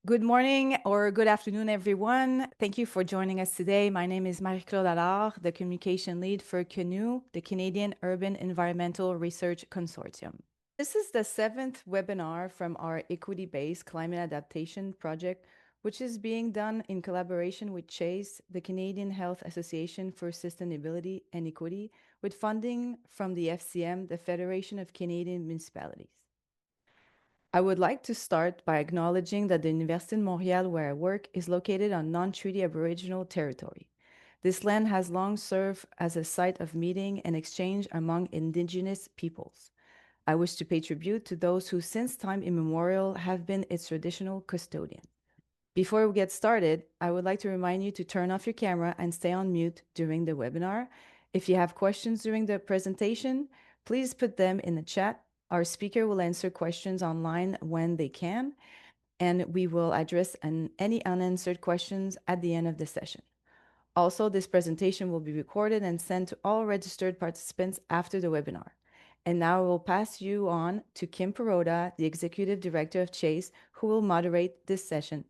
Good morning or good afternoon, everyone. Thank you for joining us today. My name is Marie-Claude Allard, the Communication Lead for CANU, the Canadian Urban Environmental Research Consortium. This is the seventh webinar from our equity-based climate adaptation project, which is being done in collaboration with CHASE, the Canadian Health Association for Sustainability and Equity, with funding from the FCM, the Federation of Canadian Municipalities. I would like to start by acknowledging that the Université de Montréal, where I work, is located on non-treaty Aboriginal territory. This land has long served as a site of meeting and exchange among Indigenous peoples. I wish to pay tribute to those who since time immemorial have been its traditional custodians. Before we get started, I would like to remind you to turn off your camera and stay on mute during the webinar. If you have questions during the presentation, please put them in the chat. Our speaker will answer questions online when they can, and we will address any unanswered questions at the end of the session. Also, this presentation will be recorded and sent to all registered participants after the webinar. And now I will pass you on to Kim Perrotta, the Executive Director of CHASE, who will moderate this session.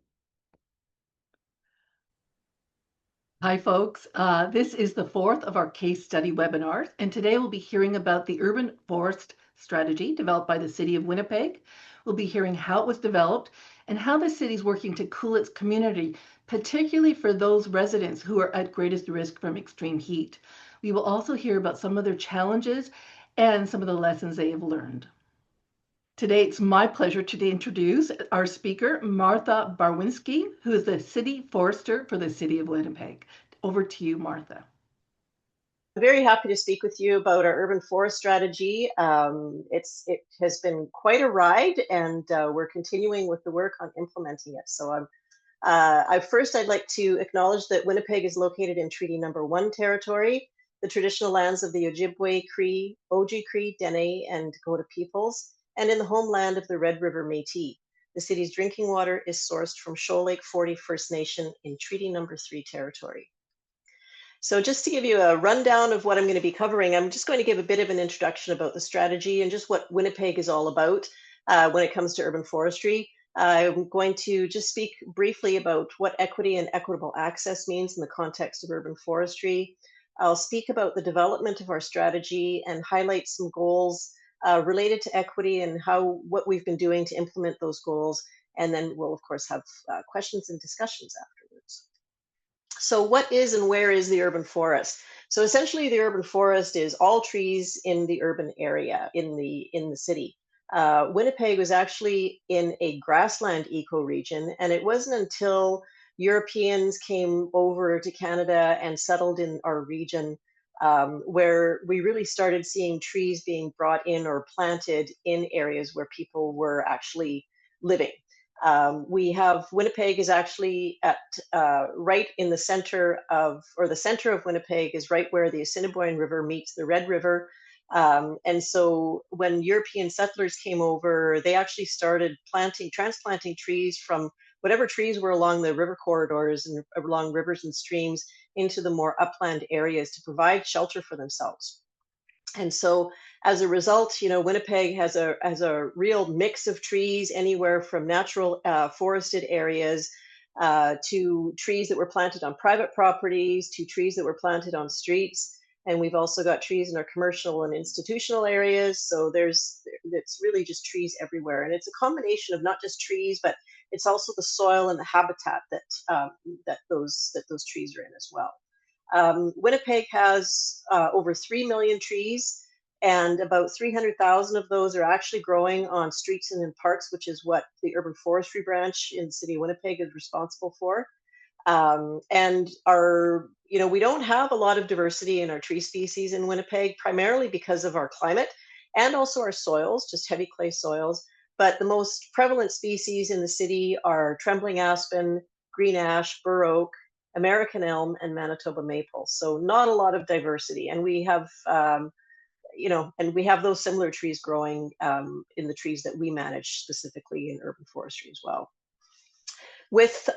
Hi, folks. This is the fourth of our case study webinars, and today we'll be hearing about the urban forest strategy developed by the City of Winnipeg. We'll be hearing how it was developed and how the city is working to cool its community, particularly for those residents who are at greatest risk from extreme heat. We will also hear about some of their challenges and some of the lessons they have learned. Today, it's my pleasure to introduce our speaker, Martha Barwinsky, who is the City Forester for the City of Winnipeg. Over to you, Martha. I'm very happy to speak with you about our urban forest strategy. It has been quite a ride, and we're continuing with the work on implementing it. So I'd like to acknowledge that Winnipeg is located in Treaty Number 1 territory, the traditional lands of the Ojibwe Cree, Oji Cree, Dene, and Dakota peoples, and in the homeland of the Red River Métis. The city's drinking water is sourced from Shoal Lake 40 First Nation in Treaty Number 3 territory. So just to give you a rundown of what I'm going to be covering, I'm just going to give a bit of an introduction about the strategy and just what Winnipeg is all about when it comes to urban forestry. I'm going to just speak briefly about what equity and equitable access means in the context of urban forestry. I'll speak about the development of our strategy and highlight some goals related to equity and what we've been doing to implement those goals. And then we'll, of course, have questions and discussions afterwards. So what is and where is the urban forest? So essentially the urban forest is all trees in the urban area, in the city. Winnipeg was actually in a grassland ecoregion, and it wasn't until Europeans came over to Canada and settled in our region where we really started seeing trees being brought in or planted in areas where people were actually living. Winnipeg is actually at right in the center of, or the center of Winnipeg is right where the Assiniboine River meets the Red River. And so when European settlers came over, they actually started transplanting trees from whatever trees were along the river corridors and along rivers and streams into the more upland areas to provide shelter for themselves. And so as a result, Winnipeg has a real mix of trees, anywhere from natural forested areas to trees that were planted on private properties, to trees that were planted on streets. And we've also got trees in our commercial and institutional areas. So it's really just trees everywhere. And it's a combination of not just trees, but it's also the soil and the habitat that those trees are in as well. Winnipeg has over 3 million trees, and about 300,000 of those are actually growing on streets and in parks, which is what the urban forestry branch in the City of Winnipeg is responsible for. And we don't have a lot of diversity in our tree species in Winnipeg, primarily because of our climate and also our soils, just heavy clay soils. But the most prevalent species in the city are trembling aspen, green ash, bur oak, American elm, and Manitoba maple. So not a lot of diversity. And we have, those similar trees growing in the trees that we manage specifically in urban forestry as well. With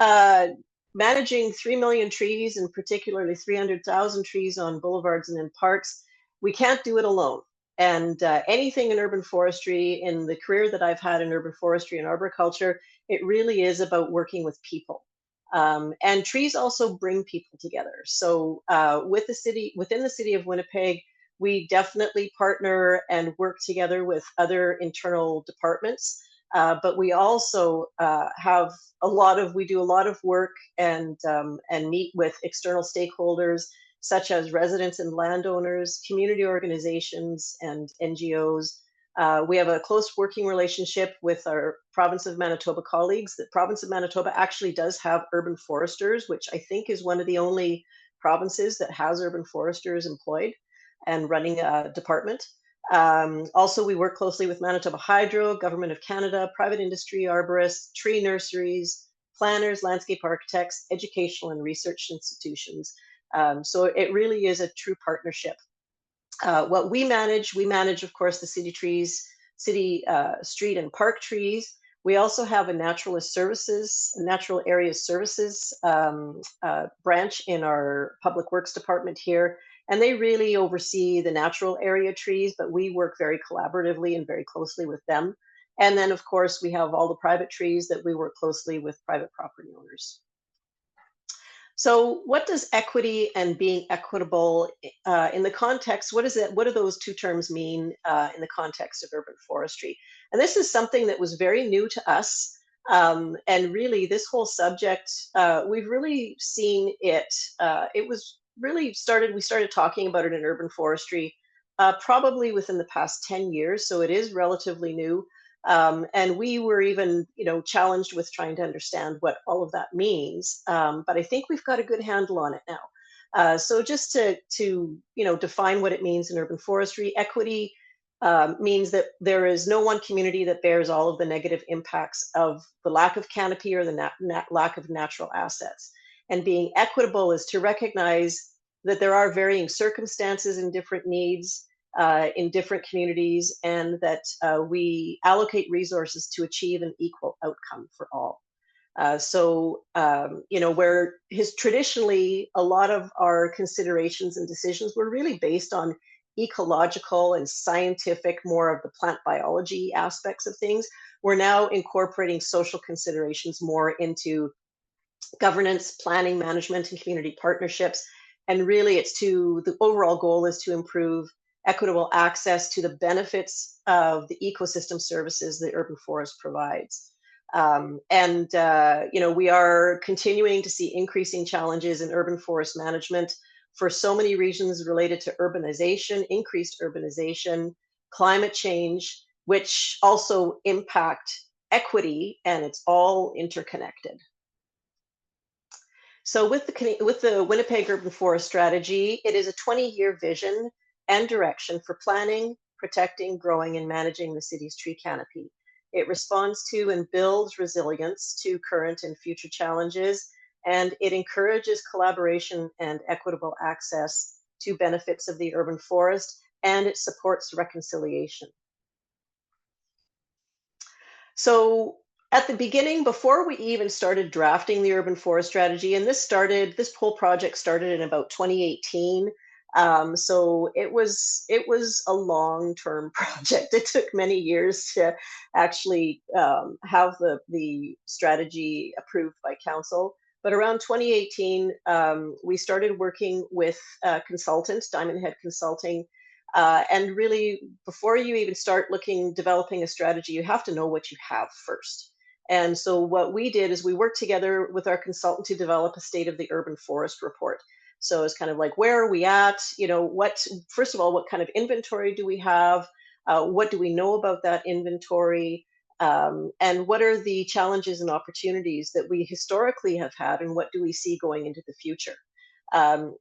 managing 3 million trees, and particularly 300,000 trees on boulevards and in parks, we can't do it alone. And anything in urban forestry, in the career that I've had in urban forestry and arboriculture, it really is about working with people. And trees also bring people together. So within the city of Winnipeg, we definitely partner and work together with other internal departments. But we also we do a lot of work and meet with external stakeholders such as residents and landowners, community organizations, and NGOs. We have a close working relationship with our province of Manitoba colleagues. The province of Manitoba actually does have urban foresters, which I think is one of the only provinces that has urban foresters employed and running a department. Also, we work closely with Manitoba Hydro, Government of Canada, private industry, arborists, tree nurseries, planners, landscape architects, educational and research institutions. So it really is a true partnership. What we manage, of course, the city trees, city street and park trees. We also have a natural areas services branch in our public works department here. And they really oversee the natural area trees, but we work very collaboratively and very closely with them. And then, of course, we have all the private trees that we work closely with private property owners. So what does equity and being equitable in the context, what do those two terms mean in the context of urban forestry? And this is something that was very new to us. And really this whole subject, we've really seen it, we started talking about it in urban forestry probably within the past 10 years. So it is relatively new. And we were even, challenged with trying to understand what all of that means. But I think we've got a good handle on it now. So just to define what it means in urban forestry, equity means that there is no one community that bears all of the negative impacts of the lack of canopy or the lack of natural assets. And being equitable is to recognize that there are varying circumstances and different needs in different communities, and that we allocate resources to achieve an equal outcome for all. Where traditionally a lot of our considerations and decisions were really based on ecological and scientific, more of the plant biology aspects of things, we're now incorporating social considerations more into governance, planning, management, and community partnerships. And really the overall goal is to improve equitable access to the benefits of the ecosystem services that urban forest provides. We are continuing to see increasing challenges in urban forest management for so many reasons related to urbanization, increased urbanization, climate change, which also impact equity, and it's all interconnected. So with the Winnipeg Urban Forest Strategy, it is a 20-year vision and direction for planning, protecting, growing, and managing the city's tree canopy. It responds to and builds resilience to current and future challenges, and it encourages collaboration and equitable access to benefits of the urban forest, and it supports reconciliation. So at the beginning, before we even started drafting the urban forest strategy, and this whole project started in about 2018. So it was a long-term project. It took many years to actually have the strategy approved by council. But around 2018, we started working with consultants, Diamond Head Consulting. And really, before you even start developing a strategy, you have to know what you have first. And so what we did is we worked together with our consultant to develop a state of the urban forest report. So it's kind of like, where are we at? First of all, what kind of inventory do we have? What do we know about that inventory? And what are the challenges and opportunities that we historically have had, and what do we see going into the future?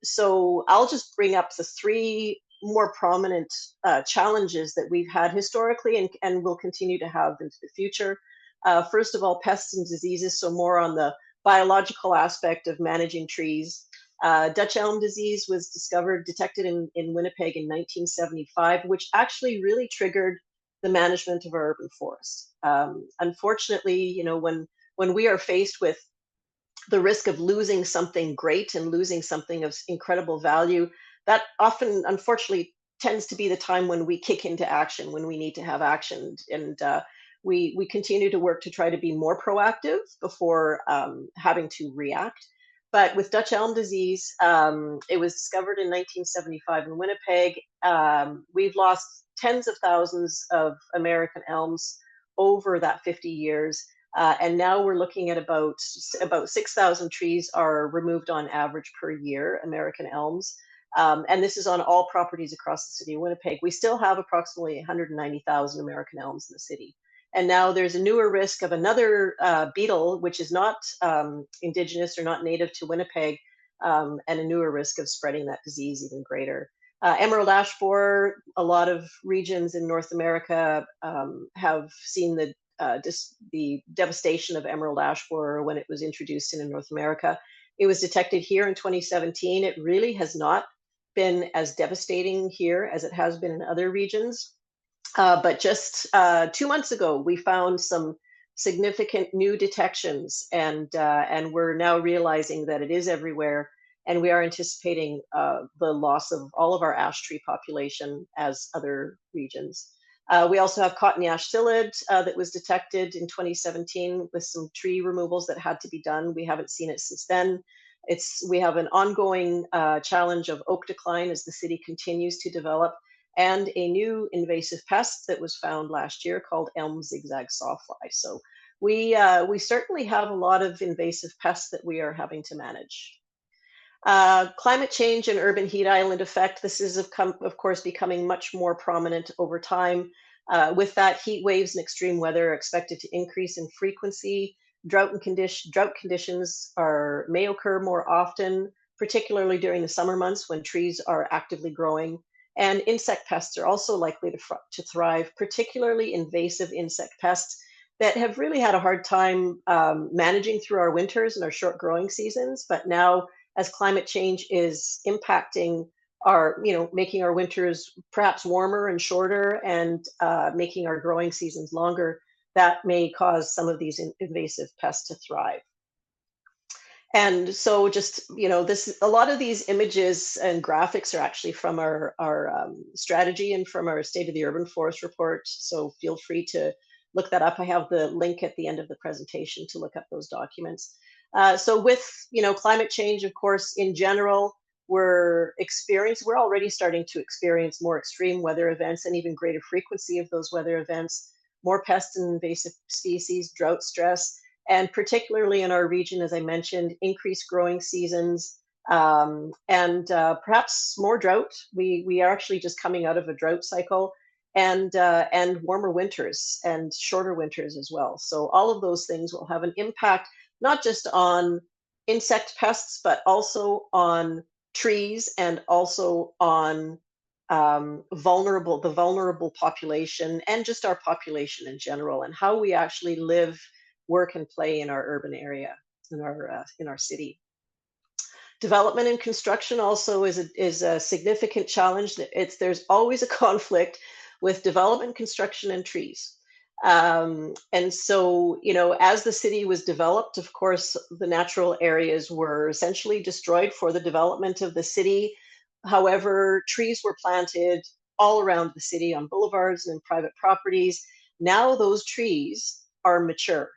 So I'll just bring up the three more prominent challenges that we've had historically and will continue to have into the future. First of all, pests and diseases, so more on the biological aspect of managing trees. Dutch elm disease was detected in Winnipeg in 1975, which actually really triggered the management of our urban forest. Unfortunately, when we are faced with the risk of losing something great and losing something of incredible value, that often, unfortunately, tends to be the time when we kick into action, when we need to have action. And we continue to work to try to be more proactive before having to react. But with Dutch elm disease, it was discovered in 1975 in Winnipeg. We've lost tens of thousands of American elms over that 50 years. And now we're looking at about 6,000 trees are removed on average per year, American elms. And this is on all properties across the city of Winnipeg. We still have approximately 190,000 American elms in the city. And now there's a newer risk of another beetle, which is not indigenous or not native to Winnipeg, and a newer risk of spreading that disease even greater. Emerald ash borer, a lot of regions in North America have seen the devastation of emerald ash borer when it was introduced in North America. It was detected here in 2017. It really has not been as devastating here as it has been in other regions. But just 2 months ago, we found some significant new detections, and we're now realizing that it is everywhere, and we are anticipating the loss of all of our ash tree population as other regions. We also have cottony ash psyllid that was detected in 2017 with some tree removals that had to be done. We haven't seen it since then. We have an ongoing challenge of oak decline as the city continues to develop, and a new invasive pest that was found last year called elm zigzag sawfly. So we certainly have a lot of invasive pests that we are having to manage. Climate change and urban heat island effect. This is, of course, becoming much more prominent over time. With that, heat waves and extreme weather are expected to increase in frequency. Drought conditions may occur more often, particularly during the summer months when trees are actively growing. And insect pests are also likely to thrive, particularly invasive insect pests that have really had a hard time managing through our winters and our short growing seasons. But now, as climate change is impacting making our winters perhaps warmer and shorter, and making our growing seasons longer, that may cause some of these invasive pests to thrive. And so just, a lot of these images and graphics are actually from our strategy and from our State of the Urban Forest report. So feel free to look that up. I have the link at the end of the presentation to look up those documents. So with, climate change, of course, in general, we're already starting to experience more extreme weather events and even greater frequency of those weather events, more pest and invasive species, drought stress, and particularly in our region, as I mentioned, increased growing seasons, and perhaps more drought. We are actually just coming out of a drought cycle, and warmer winters and shorter winters as well. So all of those things will have an impact, not just on insect pests, but also on trees, and also on the vulnerable population, and just our population in general, and how we actually live, work, and play in our urban area, in our city. Development and construction also is a significant challenge. There's always a conflict with development, construction, and trees. And so, as the city was developed, of course, the natural areas were essentially destroyed for the development of the city. However, trees were planted all around the city on boulevards and private properties. Now those trees are mature.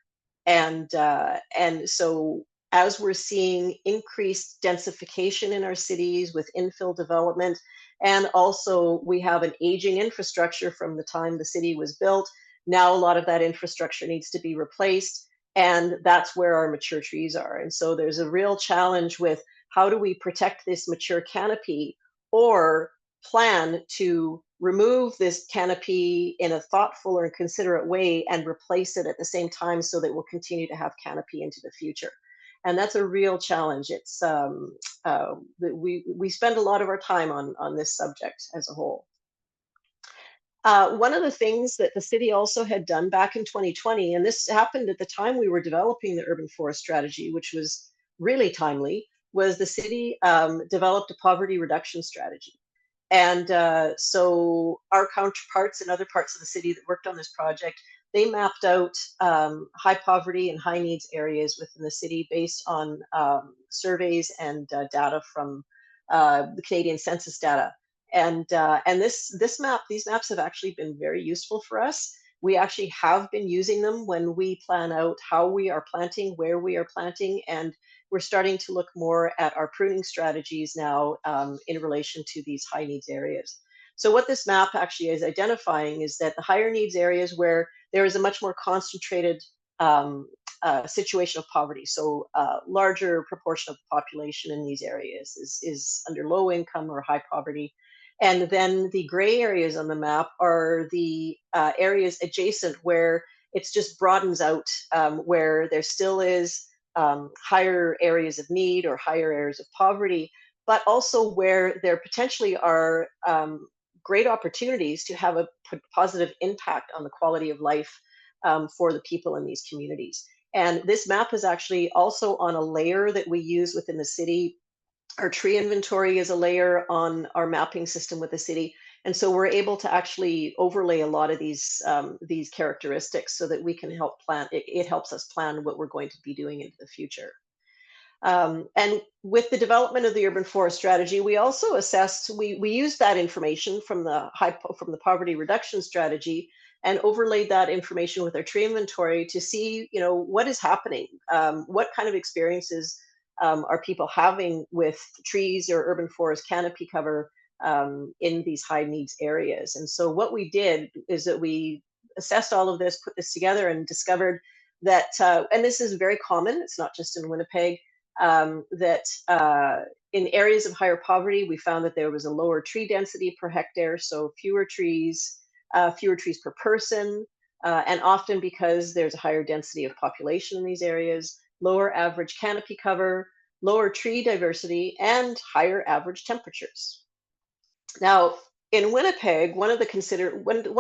And so as we're seeing increased densification in our cities with infill development, and also we have an aging infrastructure from the time the city was built, now a lot of that infrastructure needs to be replaced, and that's where our mature trees are. And so there's a real challenge with how do we protect this mature canopy, or plan to remove this canopy in a thoughtful or considerate way and replace it at the same time, so that we'll continue to have canopy into the future. And that's a real challenge. It's we spend a lot of our time on this subject as a whole. One of the things that the city also had done back in 2020, and this happened at the time we were developing the urban forest strategy, which was really timely, was the city developed a poverty reduction strategy. And so our counterparts in other parts of the city that worked on this project, they mapped out high poverty and high needs areas within the city based on surveys and data from the Canadian census data. And these maps have actually been very useful for us. we actually have been using them when we plan out how we are planting, where we are planting, and we're starting to look more at our pruning strategies now in relation to these high needs areas. So what this map actually is identifying is that the higher needs areas where there is a much more concentrated situation of poverty. So larger proportion of the population in these areas is under low income or high poverty. And then the gray areas on the map are the areas adjacent where it's just broadens out, where there still is higher areas of need or higher areas of poverty, but also where there potentially are great opportunities to have a positive impact on the quality of life for the people in these communities. And this map is actually also on a layer that we use within the city. Our tree inventory is a layer on our mapping system with the city. And so we're able to actually overlay a lot of these characteristics so that we can help plan. It helps us plan what we're going to be doing into the future. And with the development of the urban forest strategy, we also assessed, we used that information from the poverty reduction strategy and overlaid that information with our tree inventory to see, what is happening, what kind of experiences are people having with trees or urban forest canopy cover in these high needs areas. And so what we did is that we assessed all of this, put this together, and discovered that, and this is very common, it's not just in Winnipeg, that in areas of higher poverty, we found that there was a lower tree density per hectare, so fewer trees per person, and often because there's a higher density of population in these areas, lower average canopy cover, lower tree diversity, and higher average temperatures. Now, in Winnipeg, one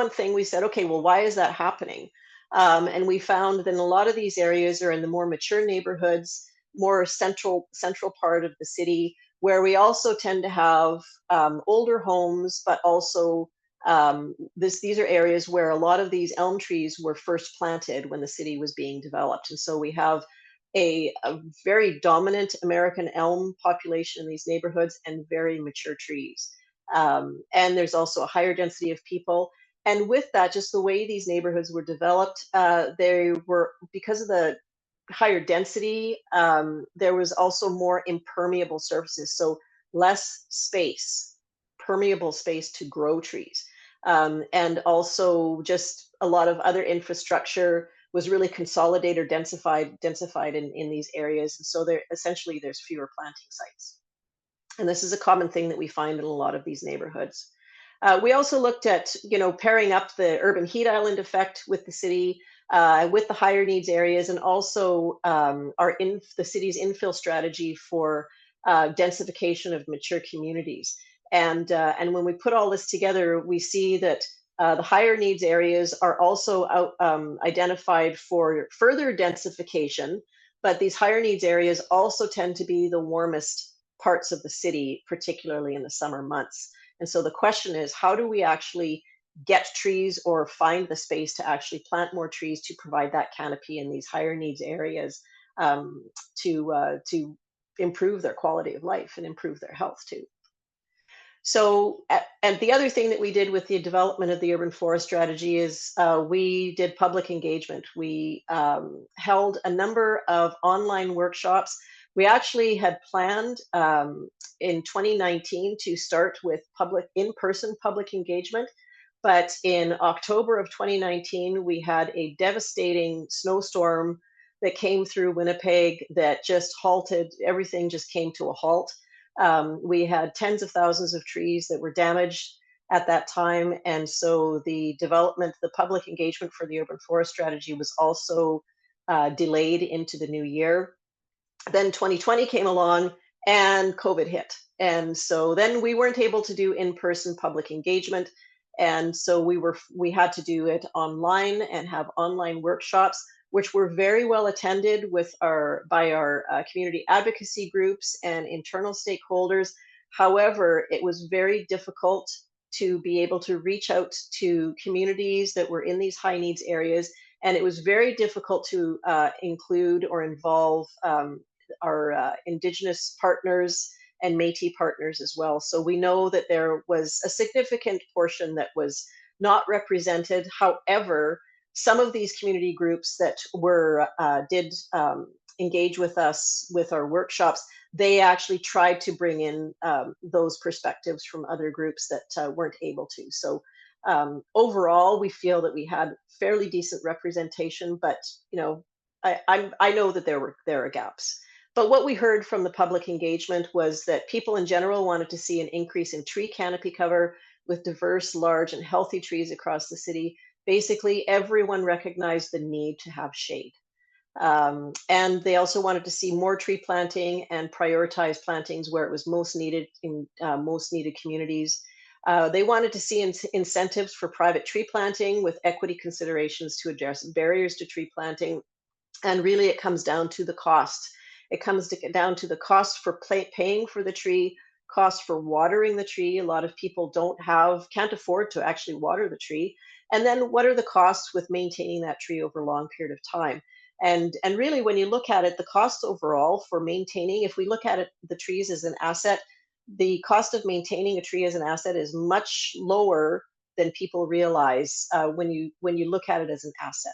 thing we said, okay, well, why is that happening? And we found that a lot of these areas are in the more mature neighborhoods, more central part of the city, where we also tend to have older homes, but also these are areas where a lot of these elm trees were first planted when the city was being developed. And so we have a very dominant American elm population in these neighborhoods and very mature trees. And there's also a higher density of people. And with that, just the way these neighborhoods were developed, they were, because of the higher density, there was also more impermeable surfaces, so less space, permeable space to grow trees. And also just a lot of other infrastructure was really consolidated or densified in these areas. And so there's fewer planting sites. And this is a common thing that we find in a lot of these neighborhoods. We also looked at, pairing up the urban heat island effect with the city, with the higher needs areas, and also the city's infill strategy for densification of mature communities. And when we put all this together, we see that the higher needs areas are also identified for further densification, but these higher needs areas also tend to be the warmest parts of the city, particularly in the summer months. And so the question is, how do we actually get trees or find the space to actually plant more trees to provide that canopy in these higher needs areas to improve their quality of life and improve their health too? So, and the other thing that we did with the development of the urban forest strategy is we did public engagement. We held a number of online workshops. We actually had planned in 2019 to start with in-person public engagement, but in October of 2019, we had a devastating snowstorm that came through Winnipeg that just halted, everything just came to a halt. We had tens of thousands of trees that were damaged at that time. And so the public engagement for the urban forest strategy was also delayed into the new year. Then 2020 came along and COVID hit. And so then we weren't able to do in-person public engagement. And so we had to do it online and have online workshops, which were very well attended by our community advocacy groups and internal stakeholders. However, it was very difficult to be able to reach out to communities that were in these high needs areas. And it was very difficult to include or involve our Indigenous partners and Métis partners as well. So we know that there was a significant portion that was not represented. However, some of these community groups that did engage with us with our workshops, they actually tried to bring in those perspectives from other groups that weren't able to. So overall, we feel that we had fairly decent representation, but I know that there are gaps. But what we heard from the public engagement was that people in general wanted to see an increase in tree canopy cover with diverse, large, and healthy trees across the city. Basically, everyone recognized the need to have shade. And they also wanted to see more tree planting and prioritize plantings where it was most needed in most needed communities. They wanted to see incentives for private tree planting with equity considerations to address barriers to tree planting. And really, it comes down to the cost. It comes down to the cost for paying for the tree, cost for watering the tree. A lot of people can't afford to actually water the tree. And then what are the costs with maintaining that tree over a long period of time? And really, when you look at it, the cost overall for maintaining, if we look at it, the trees as an asset, the cost of maintaining a tree as an asset is much lower than people realize when you look at it as an asset.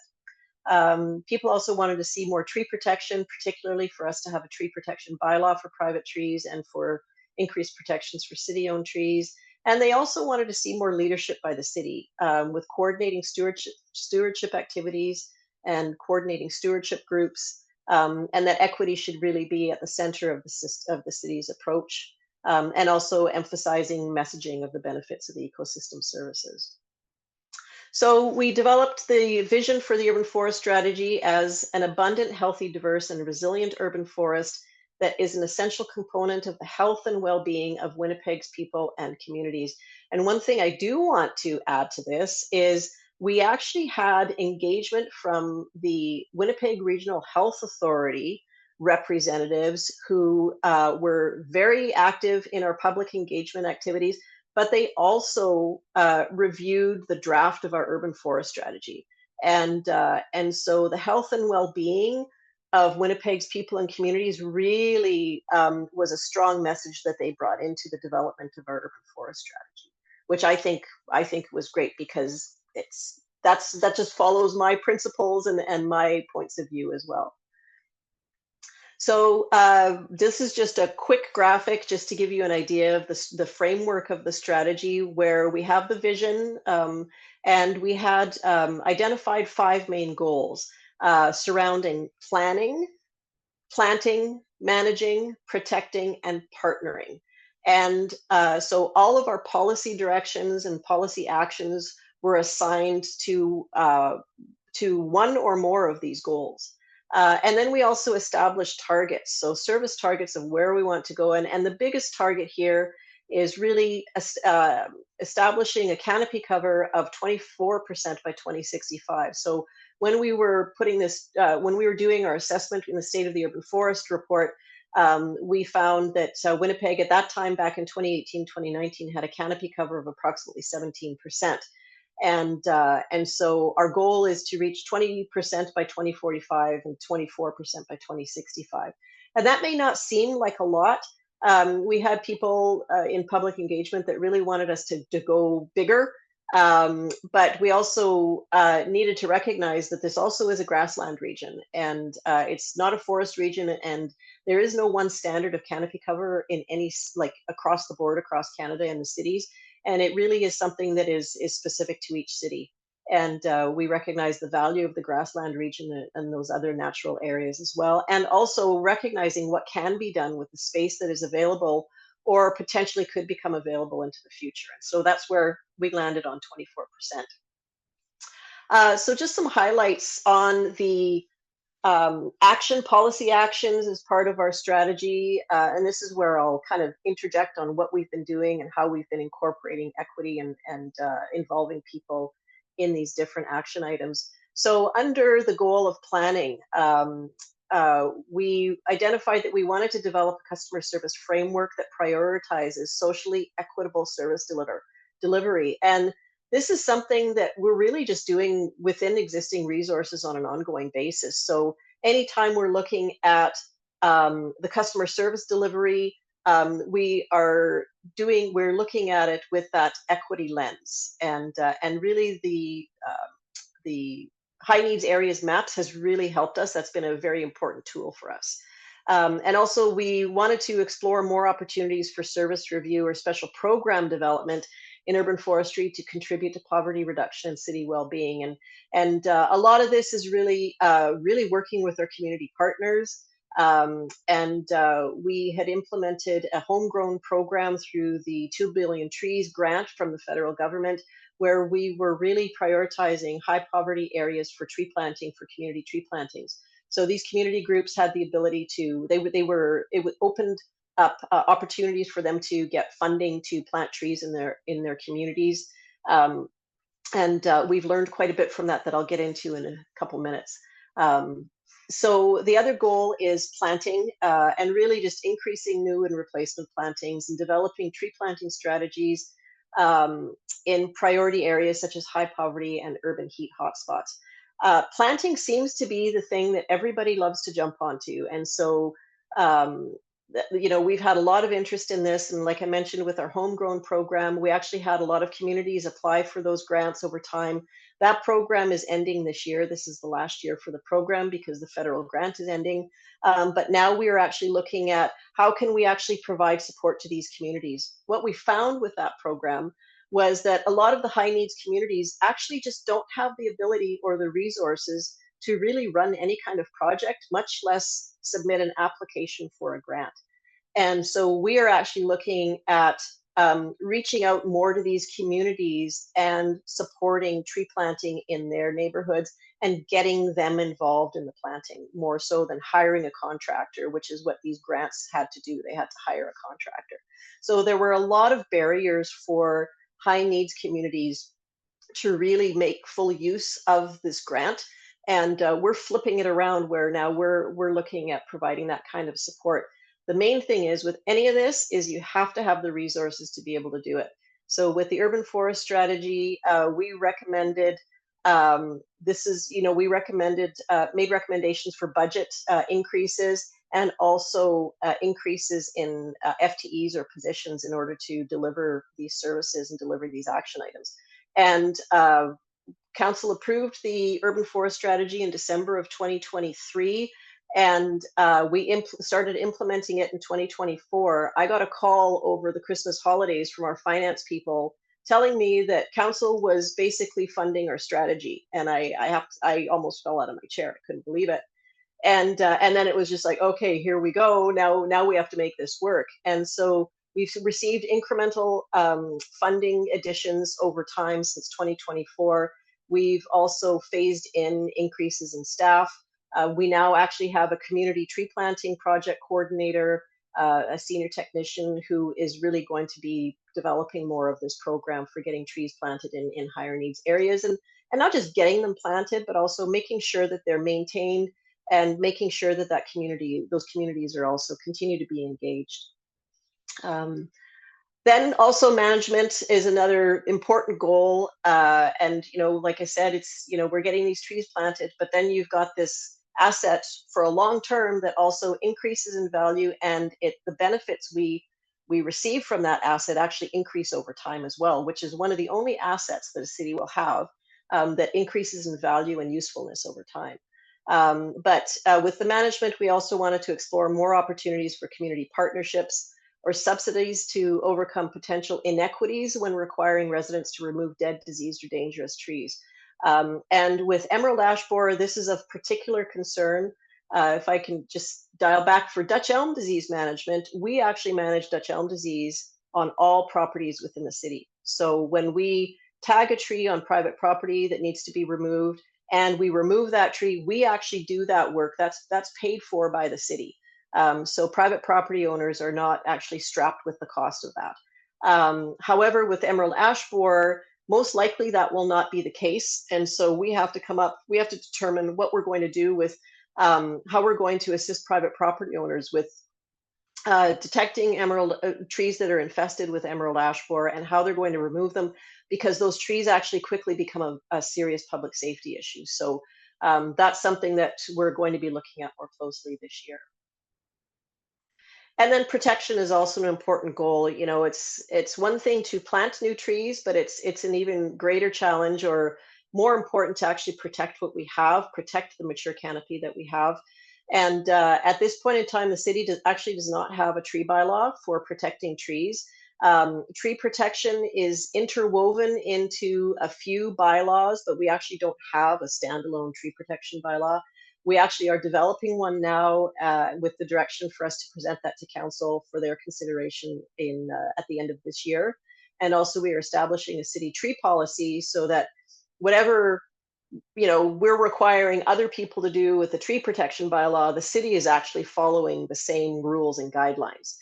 People also wanted to see more tree protection, particularly for us to have a tree protection bylaw for private trees and for increased protections for city-owned trees. And they also wanted to see more leadership by the city with coordinating stewardship activities and coordinating stewardship groups, and that equity should really be at the center of the city's approach, and also emphasizing messaging of the benefits of the ecosystem services. So we developed the vision for the urban forest strategy as an abundant, healthy, diverse, and resilient urban forest that is an essential component of the health and well-being of Winnipeg's people and communities. And one thing I do want to add to this is we actually had engagement from the Winnipeg Regional Health Authority representatives who were very active in our public engagement activities, but they also reviewed the draft of our urban forest strategy. And so the health and well-being of Winnipeg's people and communities really was a strong message that they brought into the development of our urban forest strategy, which I think was great because that just follows my principles and my points of view as well. So this is just a quick graphic just to give you an idea of the framework of the strategy, where we have the vision, and we had identified 5 main goals surrounding planning, planting, managing, protecting, and partnering. And so all of our policy directions and policy actions were assigned to one or more of these goals. And then we also established targets, so service targets of where we want to go in. And the biggest target here is really establishing a canopy cover of 24% by 2065. So when we were when we were doing our assessment in the State of the Urban Forest report, we found that Winnipeg at that time, back in 2018, 2019, had a canopy cover of approximately 17%. And so our goal is to reach 20% by 2045 and 24% by 2065. And that may not seem like a lot. We had people in public engagement that really wanted us to go bigger. But we also needed to recognize that this also is a grassland region, and it's not a forest region, and there is no one standard of canopy cover in any, like, across the board, across Canada and the cities. And it really is something that is specific to each city. And we recognize the value of the grassland region and those other natural areas as well. And also recognizing what can be done with the space that is available or potentially could become available into the future. And so that's where we landed on 24%. So just some highlights on the policy actions as part of our strategy. And this is where I'll kind of interject on what we've been doing and how we've been incorporating equity and involving people in these different action items. So under the goal of planning, we identified that we wanted to develop a customer service framework that prioritizes socially equitable service delivery. And this is something that we're really just doing within existing resources on an ongoing basis. So anytime we're looking at the customer service delivery, we're looking at it with that equity lens, and really the high needs areas maps has really helped us. That's been a very important tool for us. And also we wanted to explore more opportunities for service review or special program development in urban forestry to contribute to poverty reduction and city well-being. And a lot of this is really working with our community partners. We had implemented a homegrown program through the 2 Billion Trees grant from the federal government, where we were really prioritizing high poverty areas for tree planting, for community tree plantings. So these community groups had the ability to, it opened up opportunities for them to get funding to plant trees in their communities. We've learned quite a bit from that I'll get into in a couple minutes. So the other goal is planting and really just increasing new and replacement plantings and developing tree planting strategies in priority areas such as high poverty and urban heat hotspots. Planting seems to be the thing that everybody loves to jump onto. And so, we've had a lot of interest in this. And like I mentioned, with our homegrown program, we actually had a lot of communities apply for those grants over time. That program is ending this year. This is the last year for the program because the federal grant is ending. But now we are actually looking at how can we actually provide support to these communities. What we found with that program was that a lot of the high needs communities actually just don't have the ability or the resources to really run any kind of project, much less submit an application for a grant. And so we are actually looking at reaching out more to these communities and supporting tree planting in their neighborhoods and getting them involved in the planting more so than hiring a contractor, which is what these grants had to do. They had to hire a contractor. So there were a lot of barriers for high needs communities to really make full use of this grant. And we're flipping it around where now we're looking at providing that kind of support. The main thing is with any of this is you have to have the resources to be able to do it. So with the urban forest strategy, we recommended, made recommendations for budget increases and also increases in FTEs or positions in order to deliver these services and deliver these action items. And Council approved the urban forest strategy in December of 2023, and we started implementing it in 2024. I got a call over the Christmas holidays from our finance people telling me that council was basically funding our strategy, and I almost fell out of my chair. I couldn't believe it. And then it was just like, okay, here we go. Now we have to make this work. And so we've received incremental funding additions over time since 2024. We've also phased in increases in staff. We now actually have a community tree planting project coordinator, a senior technician who is really going to be developing more of this program for getting trees planted in higher needs areas, and not just getting them planted, but also making sure that they're maintained and making sure that those communities are also continue to be engaged. Then also management is another important goal. And, like I said, it's, we're getting these trees planted, but then you've got this asset for a long term that also increases in value, and the benefits we receive from that asset actually increase over time as well, which is one of the only assets that a city will have that increases in value and usefulness over time. But with the management, we also wanted to explore more opportunities for community partnerships or subsidies to overcome potential inequities when requiring residents to remove dead, diseased, or dangerous trees. And with emerald ash borer, this is of particular concern. If I can just dial back for Dutch elm disease management, we actually manage Dutch elm disease on all properties within the city. So when we tag a tree on private property that needs to be removed, and we remove that tree, we actually do that work. That's paid for by the city. So private property owners are not actually strapped with the cost of that. However, with emerald ash borer, most likely that will not be the case. And so we have to determine what we're going to do with how we're going to assist private property owners with detecting emerald trees that are infested with emerald ash borer and how they're going to remove them, because those trees actually quickly become a serious public safety issue. So that's something that we're going to be looking at more closely this year. And then protection is also an important goal. It's one thing to plant new trees, but it's an even greater challenge, or more important to actually protect what we have, protect the mature canopy that we have. And at this point in time, the city actually does not have a tree bylaw for protecting trees. Tree protection is interwoven into a few bylaws, but we actually don't have a standalone tree protection bylaw. We actually are developing one now with the direction for us to present that to council for their consideration at the end of this year. And also we are establishing a city tree policy so that whatever we're requiring other people to do with the tree protection bylaw, the city is actually following the same rules and guidelines.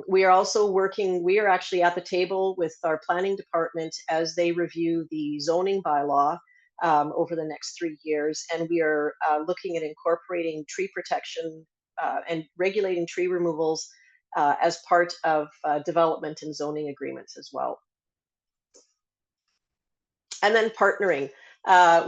We are also we are actually at the table with our planning department as they review the zoning bylaw over the next 3 years. And we are looking at incorporating tree protection and regulating tree removals as part of development and zoning agreements as well. And then partnering.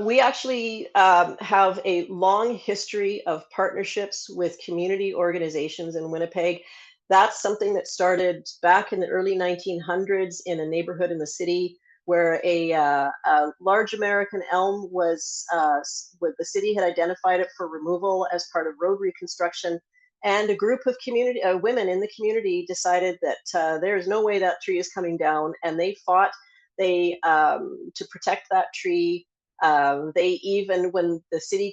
We actually have a long history of partnerships with community organizations in Winnipeg. That's something that started back in the early 1900s in a neighborhood in the city where a large American elm was, the city had identified it for removal as part of road reconstruction. And a group of community women in the community decided that there is no way that tree is coming down, and they fought to protect that tree. They even, when the city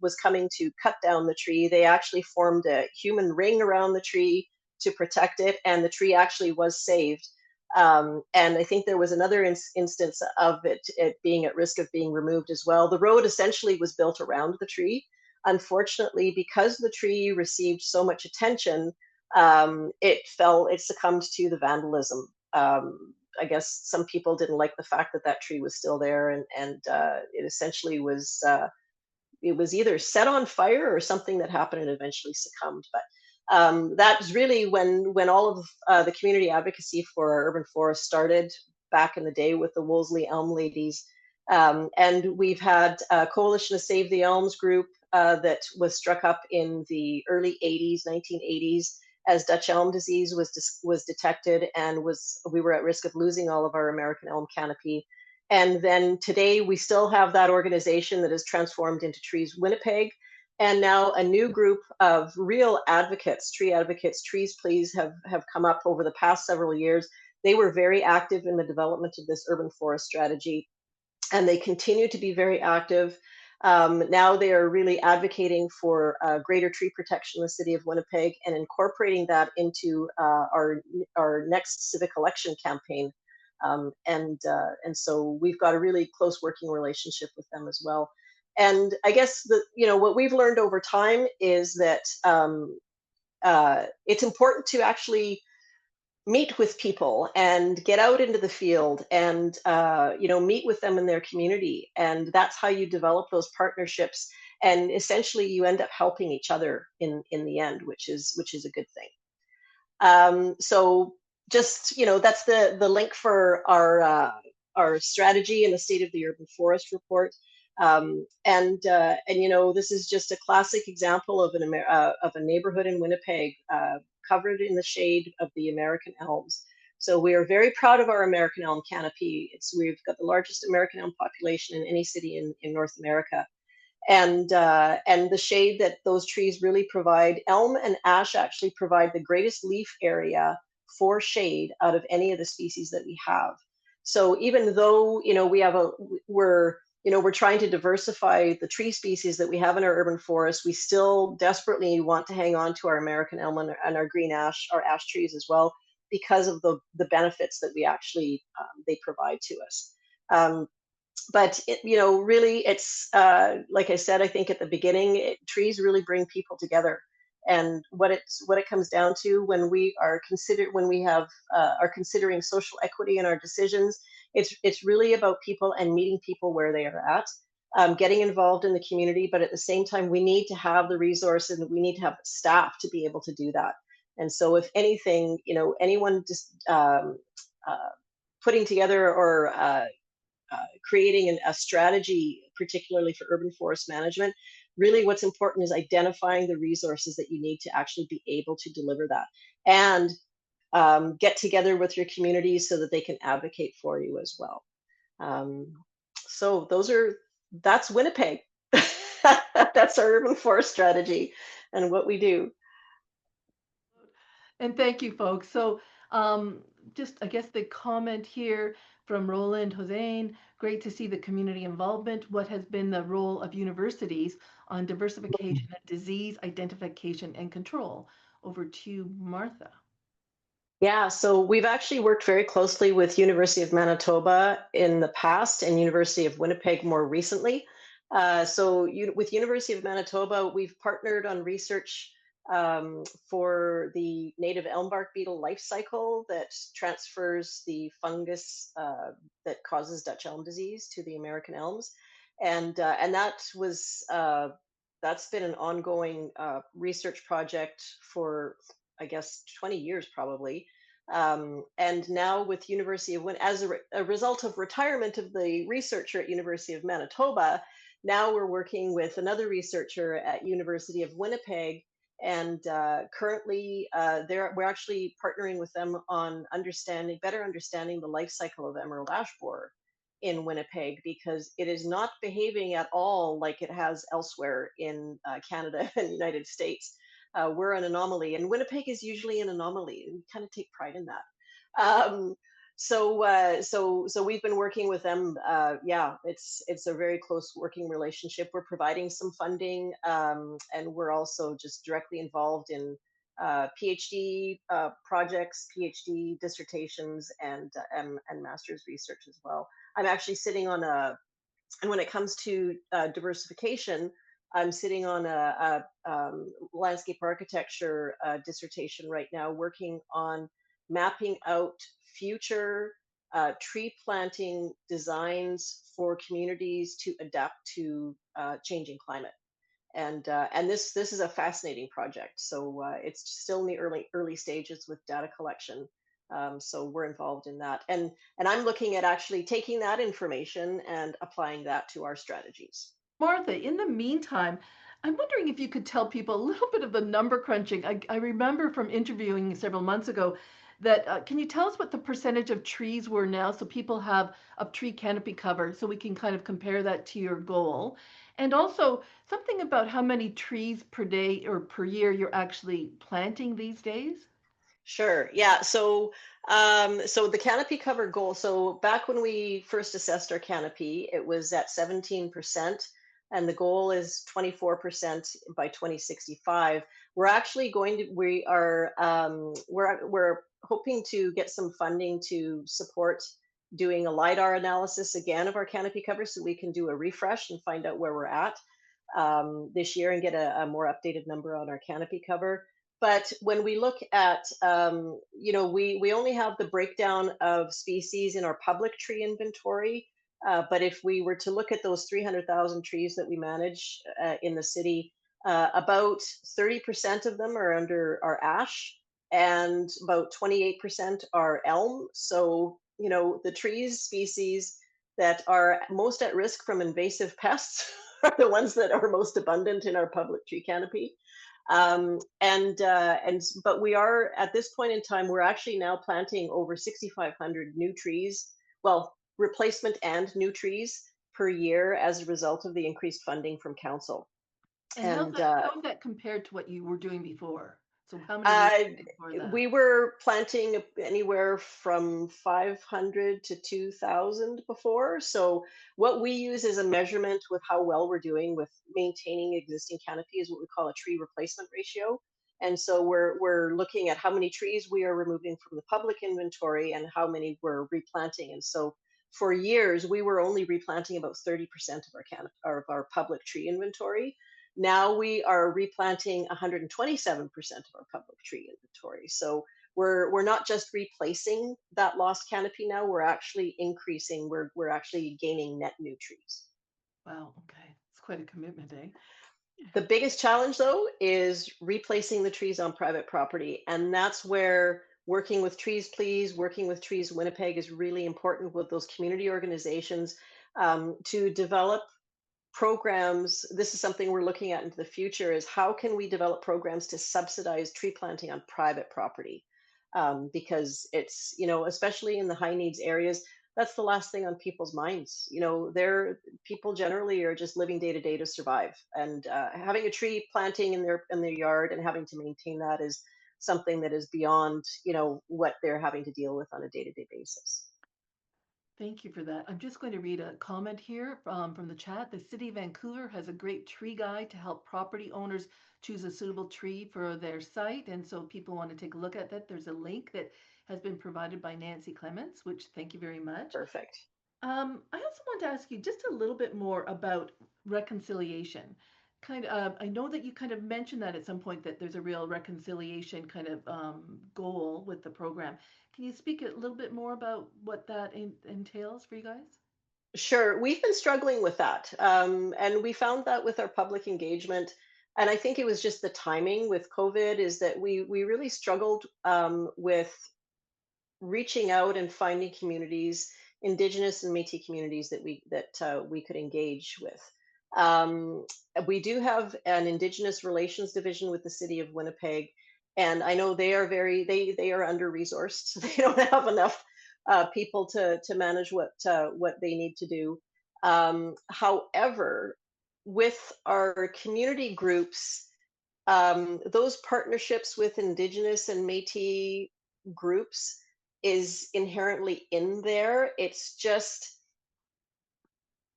was coming to cut down the tree, they actually formed a human ring around the tree to protect it, and the tree actually was saved. And I think there was another instance of it being at risk of being removed as well. The road essentially was built around the tree. Unfortunately, because the tree received so much attention, it succumbed to the vandalism. I guess some people didn't like the fact that that tree was still there, and it essentially was it was either set on fire or something that happened and eventually succumbed. But that's really when all of the community advocacy for urban forests started back in the day with the Wolseley Elm Ladies. And we've had a Coalition to Save the Elms group that was struck up in the early 80s, 1980s, as Dutch elm disease was detected, and we were at risk of losing all of our American elm canopy. And then today we still have that organization that is transformed into Trees Winnipeg. And now a new group of real advocates, tree advocates, Trees Please, have come up over the past several years. They were very active in the development of this urban forest strategy, and they continue to be very active. Now they are really advocating for greater tree protection in the city of Winnipeg and incorporating that into our next civic election campaign. And so we've got a really close working relationship with them as well. And I guess what we've learned over time is that it's important to actually meet with people and get out into the field and meet with them in their community, and that's how you develop those partnerships, and essentially you end up helping each other in the end, which is a good thing. So just that's the link for our strategy in the State of the Urban Forest report. And this is just a classic example of a neighborhood in Winnipeg covered in the shade of the American elms. So we are very proud of our American elm canopy. We've got the largest American elm population in any city in North America. And the shade that those trees really provide, elm and ash actually provide the greatest leaf area for shade out of any of the species that we have. So even though we're trying to diversify the tree species that we have in our urban forests, we still desperately want to hang on to our American elm and our green ash, our ash trees as well, because of the benefits that we actually they provide to us. But really, it's like I said, I think at the beginning, trees really bring people together. And what it comes down to when we are considering social equity in our decisions, it's really about people and meeting people where they are at, getting involved in the community. But at the same time, we need to have the resources and we need to have staff to be able to do that. And so, if anything, anyone just putting together or creating a strategy, particularly for urban forest management, really what's important is identifying the resources that you need to actually be able to deliver that, and get together with your communities so that they can advocate for you as well. So that's Winnipeg. That's our urban forest strategy and what we do. And thank you, folks. So, just I guess the comment here from Roland Hossein, great to see the community involvement. What has been the role of universities on diversification and disease identification and control? Over to Martha. Yeah, so we've actually worked very closely with University of Manitoba in the past and University of Winnipeg more recently. With University of Manitoba, we've partnered on research for the native elm bark beetle life cycle that transfers the fungus that causes Dutch elm disease to the American elms, and that's been an ongoing research project for, I guess, 20 years probably. And now with University of as a result of retirement of the researcher at University of Manitoba, now we're working with another researcher at University of Winnipeg, and currently we're actually partnering with them on better understanding the life cycle of emerald ash borer in Winnipeg, because it is not behaving at all like it has elsewhere in Canada and the United States. We're an anomaly, and Winnipeg is usually an anomaly. We kind of take pride in that. So we've been working with them. Yeah, it's a very close working relationship. We're providing some funding, and we're also just directly involved in PhD projects, PhD dissertations, and master's research as well. I'm actually sitting on and when it comes to diversification, I'm sitting on a landscape architecture dissertation right now, working on mapping out future tree planting designs for communities to adapt to changing climate. And this is a fascinating project. So it's still in the early stages with data collection. So we're involved in that, and I'm looking at actually taking that information and applying that to our strategies. Martha, in the meantime, I'm wondering if you could tell people a little bit of the number crunching. I remember from interviewing several months ago that, can you tell us what the percentage of trees were now so people have a tree canopy cover so we can kind of compare that to your goal? And also something about how many trees per day or per year you're actually planting these days? Sure. Yeah. So the canopy cover goal. So back when we first assessed our canopy, it was at 17%, and the goal is 24% by 2065. We're hoping to get some funding to support doing a LiDAR analysis again of our canopy cover, so we can do a refresh and find out where we're at this year and get a more updated number on our canopy cover. But when we look at, we only have the breakdown of species in our public tree inventory. But if we were to look at those 300,000 trees that we manage in the city, about 30% of them are ash, and about 28% are elm. So, the trees species that are most at risk from invasive pests are the ones that are most abundant in our public tree canopy. But we are, at this point in time, we're actually now planting over 6,500 new trees, well, replacement and new trees per year as a result of the increased funding from council. And And how's that compared to what you were doing before? So how many before that? we were planting anywhere from 500 to 2,000 before. So what we use as a measurement with how well we're doing with maintaining existing canopy is what we call a tree replacement ratio. And so we're looking at how many trees we are removing from the public inventory and how many we're replanting. And so for years we were only replanting about 30% of of our public tree inventory. Now we are replanting 127% of our public tree inventory. So we're not just replacing that lost canopy now, we're actually increasing, we're actually gaining net new trees. Wow, okay. It's quite a commitment, eh? The biggest challenge though is replacing the trees on private property. And that's where working with Trees Please, working with Trees Winnipeg is really important with those community organizations to develop programs. This is something we're looking at into the future, is how can we develop programs to subsidize tree planting on private property, because it's, especially in the high needs areas, that's the last thing on people's minds. People generally are just living day to day to survive, and having a tree planting in their yard and having to maintain that is something that is beyond what they're having to deal with on a day to day basis. Thank you for that. I'm just going to read a comment here from the chat. The City of Vancouver has a great tree guide to help property owners choose a suitable tree for their site. And so people want to take a look at that. There's a link that has been provided by Nancy Clements, which thank you very much. Perfect. I also want to ask you just a little bit more about reconciliation. I know that you kind of mentioned that at some point that there's a real reconciliation kind of goal with the program. Can you speak a little bit more about what that entails for you guys? Sure. We've been struggling with that. And we found that with our public engagement. And I think it was just the timing with COVID is that we really struggled with reaching out and finding communities, Indigenous and Métis communities that we could engage with. Um, we do have an Indigenous relations division with the City of Winnipeg, and I know they are under resourced. They don't have enough people to manage what they need to do. However, with our community groups, those partnerships with Indigenous and Métis groups is inherently in there. It's just,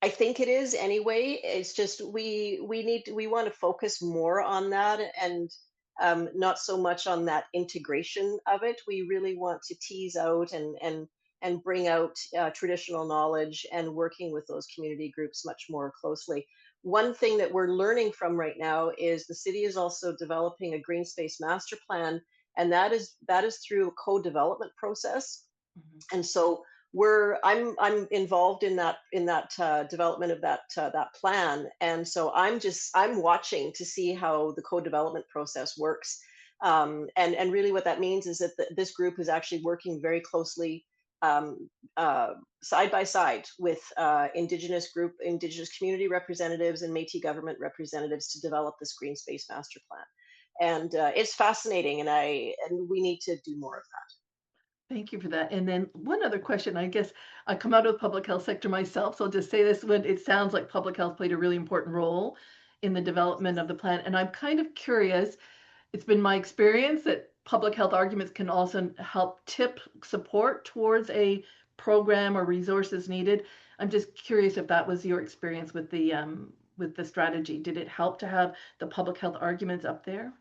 I think it is anyway. It's just we want to focus more on that, and not so much on that integration of it. We really want to tease out and bring out traditional knowledge and working with those community groups much more closely. One thing that we're learning from right now is the city is also developing a green space master plan, and that is through a co-development process. Mhm. And so I'm involved in that development of that plan, and so I'm watching to see how the co-development process works. And really what that means is that this group is actually working very closely, um, side by side with Indigenous community representatives and Métis government representatives to develop this green space master plan. And it's fascinating, and we need to do more of that. Thank you for that. And then one other question, I guess I come out of the public health sector myself, so I'll just say this when it sounds like public health played a really important role in the development of the plan. And I'm kind of curious, it's been my experience that public health arguments can also help tip support towards a program or resources needed. I'm just curious if that was your experience with the strategy. Did it help to have the public health arguments up there?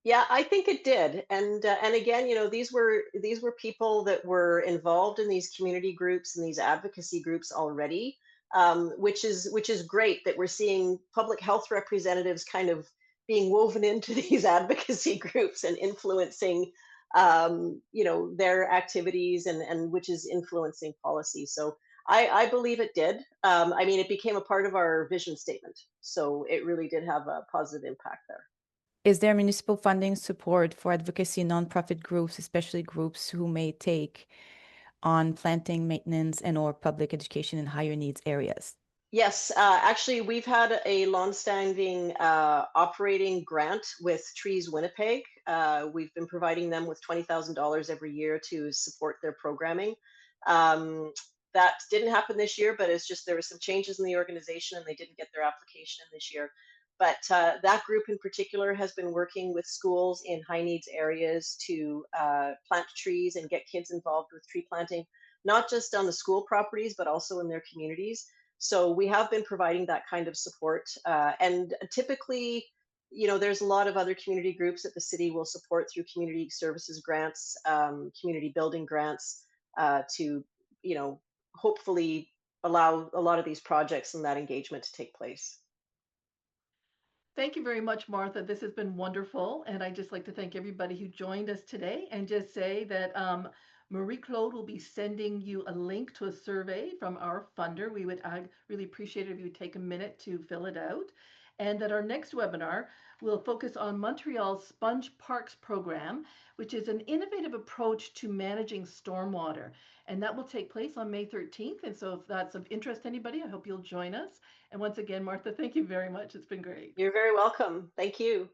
Yeah, I think it did. And again, these were people that were involved in these community groups and these advocacy groups already, which is great that we're seeing public health representatives kind of being woven into these advocacy groups and influencing, their activities, and which is influencing policy. So I believe it did. I mean, it became a part of our vision statement, so it really did have a positive impact there. Is there municipal funding support for advocacy nonprofit groups, especially groups who may take on planting, maintenance, and/or public education in higher needs areas? Yes, actually, we've had a longstanding operating grant with Trees Winnipeg. We've been providing them with $20,000 every year to support their programming. That didn't happen this year, but it's just there were some changes in the organization and they didn't get their application in this year. But that group in particular has been working with schools in high needs areas to plant trees and get kids involved with tree planting, not just on the school properties, but also in their communities. So we have been providing that kind of support. And typically, there's a lot of other community groups that the city will support through community services grants, community building grants, to, hopefully allow a lot of these projects and that engagement to take place. Thank you very much, Martha. This has been wonderful. And I'd just like to thank everybody who joined us today and just say that Marie-Claude will be sending you a link to a survey from our funder. We would really appreciate it if you would take a minute to fill it out. And that our next webinar will focus on Montreal's Sponge Parks program, which is an innovative approach to managing stormwater. And that will take place on May 13th. And so if that's of interest to anybody, I hope you'll join us. And once again, Martha, thank you very much. It's been great. You're very welcome. Thank you.